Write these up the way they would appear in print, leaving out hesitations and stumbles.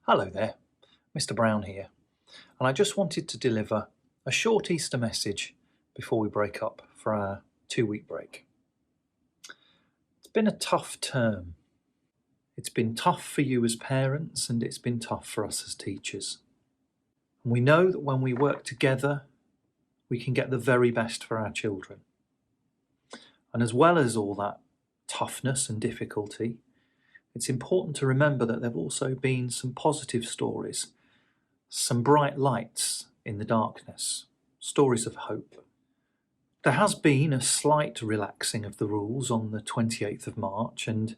Hello there, Mr. Brown here, and I just wanted to deliver a short Easter message before we break up for our 2-week break. It's been a tough term. It's been tough for you as parents, and it's been tough for us as teachers. And we know that when we work together, we can get the very best for our children. And as well as all that toughness and difficulty, it's important to remember that there have also been some positive stories, some bright lights in the darkness, stories of hope. There has been a slight relaxing of the rules on the 28th of March, and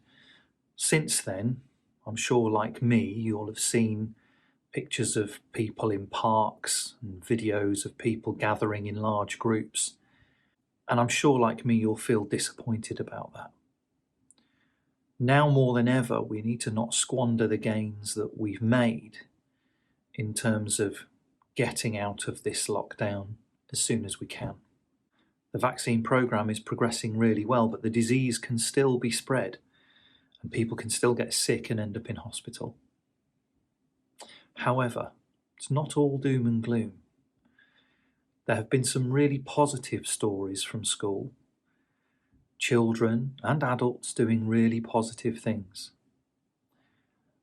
since then, I'm sure like me, you'll have seen pictures of people in parks and videos of people gathering in large groups. And I'm sure like me, you'll feel disappointed about that. Now more than ever, we need to not squander the gains that we've made in terms of getting out of this lockdown as soon as we can. The vaccine programme is progressing really well, but the disease can still be spread and people can still get sick and end up in hospital. However, it's not all doom and gloom. There have been some really positive stories from school. Children and adults doing really positive things.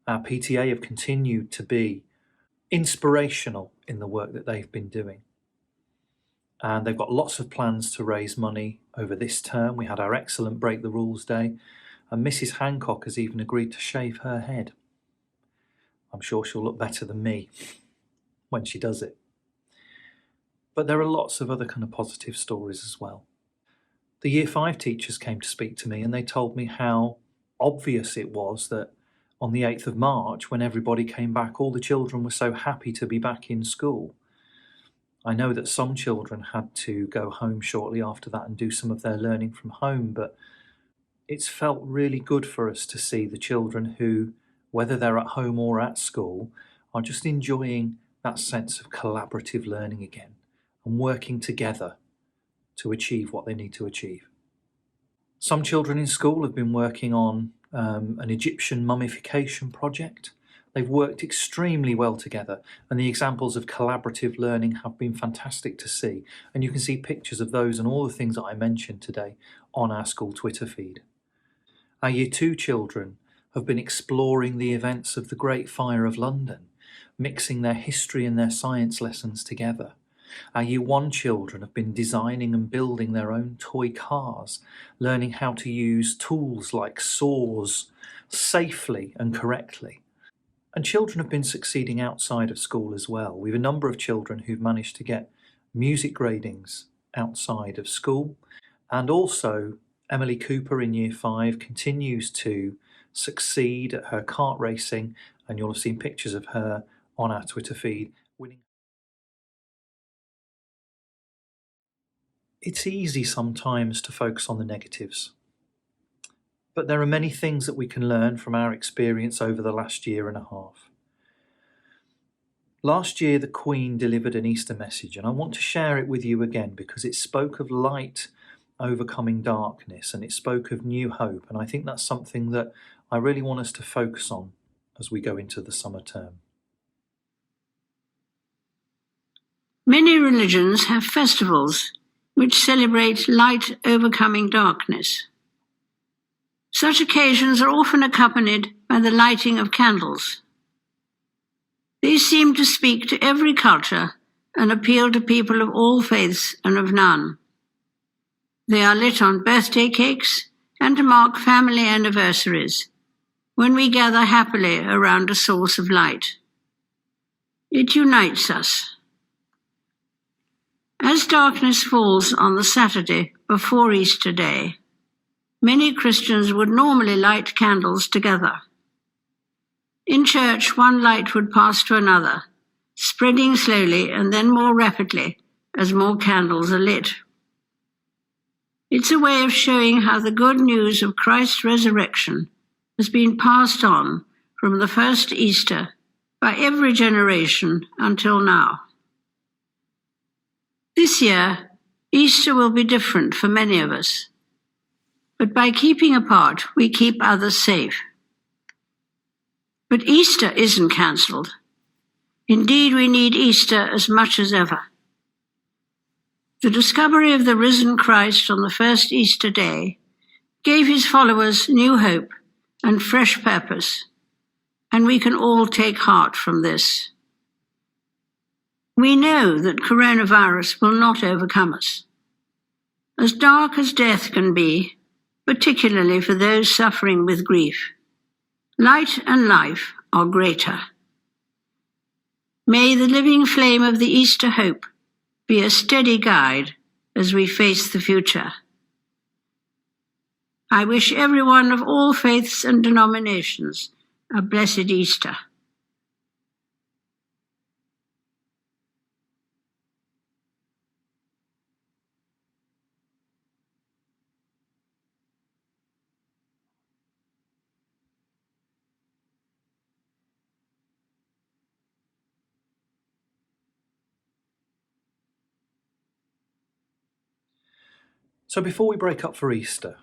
Our PTA have continued to be inspirational in the work that they've been doing. And they've got lots of plans to raise money over this term. We had our excellent Break the Rules Day, and Mrs. Hancock has even agreed to shave her head. I'm sure she'll look better than me when she does it. But there are lots of other kind of positive stories as well. The Year 5 teachers came to speak to me and they told me how obvious it was that on the 8th of March, when everybody came back, all the children were so happy to be back in school. I know that some children had to go home shortly after that and do some of their learning from home, but it's felt really good for us to see the children who, whether they're at home or at school, are just enjoying that sense of collaborative learning again and working together to achieve what they need to achieve. Some children in school have been working on an Egyptian mummification project. They've worked extremely well together, and the examples of collaborative learning have been fantastic to see. And you can see pictures of those and all the things that I mentioned today on our school Twitter feed. Our Year 2 children have been exploring the events of the Great Fire of London, mixing their history and their science lessons together. Our Year 1 children have been designing and building their own toy cars, learning how to use tools like saws safely and correctly. And children have been succeeding outside of school as well. We have a number of children who've managed to get music gradings outside of school. And also Emily Cooper in Year 5 continues to succeed at her kart racing, and you'll have seen pictures of her on our Twitter feed winning. It's easy sometimes to focus on the negatives, but there are many things that we can learn from our experience over the last year and a half. Last year, the Queen delivered an Easter message, and I want to share it with you again because it spoke of light overcoming darkness and it spoke of new hope, and I think that's something that I really want us to focus on as we go into the summer term. Many religions have festivals which celebrate light overcoming darkness. Such occasions are often accompanied by the lighting of candles. These seem to speak to every culture and appeal to people of all faiths and of none. They are lit on birthday cakes and to mark family anniversaries, when we gather happily around a source of light. It unites us. As darkness falls on the Saturday before Easter Day, many Christians would normally light candles together. In church, one light would pass to another, spreading slowly and then more rapidly as more candles are lit. It's a way of showing how the good news of Christ's resurrection has been passed on from the first Easter by every generation until now. This year, Easter will be different for many of us, but by keeping apart, we keep others safe. But Easter isn't cancelled. Indeed, we need Easter as much as ever. The discovery of the risen Christ on the first Easter day gave his followers new hope and fresh purpose, and we can all take heart from this. We know that coronavirus will not overcome us. As dark as death can be, particularly for those suffering with grief, light and life are greater. May the living flame of the Easter hope be a steady guide as we face the future. I wish everyone of all faiths and denominations a blessed Easter. So before we break up for Easter,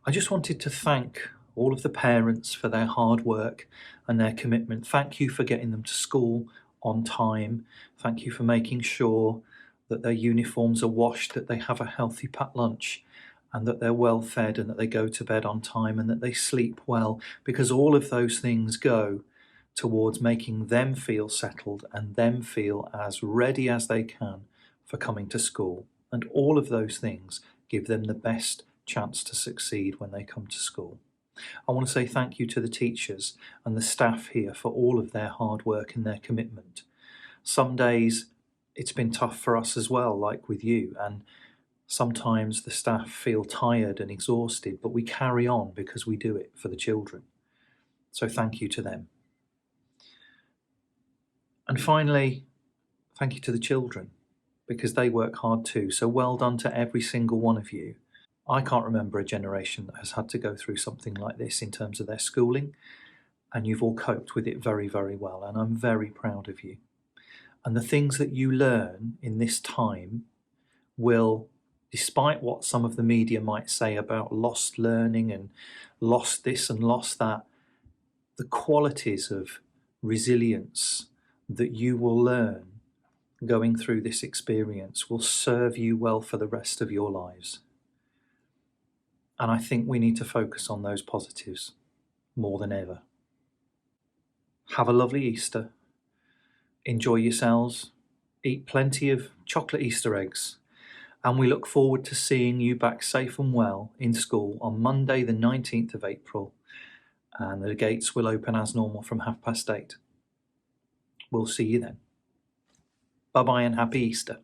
I just wanted to thank all of the parents for their hard work and their commitment. Thank you for getting them to school on time. Thank you for making sure that their uniforms are washed, that they have a healthy packed lunch, and that they're well fed, and that they go to bed on time, and that they sleep well, because all of those things go towards making them feel settled and them feel as ready as they can for coming to school. And all of those things give them the best chance to succeed when they come to school. I want to say thank you to the teachers and the staff here for all of their hard work and their commitment. Some days it's been tough for us as well, like with you, and sometimes the staff feel tired and exhausted, but we carry on because we do it for the children. So thank you to them. And finally, thank you to the children, because they work hard too. So well done to every single one of you. I can't remember a generation that has had to go through something like this in terms of their schooling, and you've all coped with it very, very well, and I'm very proud of you. And the things that you learn in this time will, despite what some of the media might say about lost learning and lost this and lost that, the qualities of resilience that you will learn going through this experience will serve you well for the rest of your lives. And I think we need to focus on those positives more than ever. Have a lovely Easter. Enjoy yourselves. Eat plenty of chocolate Easter eggs. And we look forward to seeing you back safe and well in school on Monday the 19th of April. And the gates will open as normal from 8:30. We'll see you then. Bye-bye and happy Easter.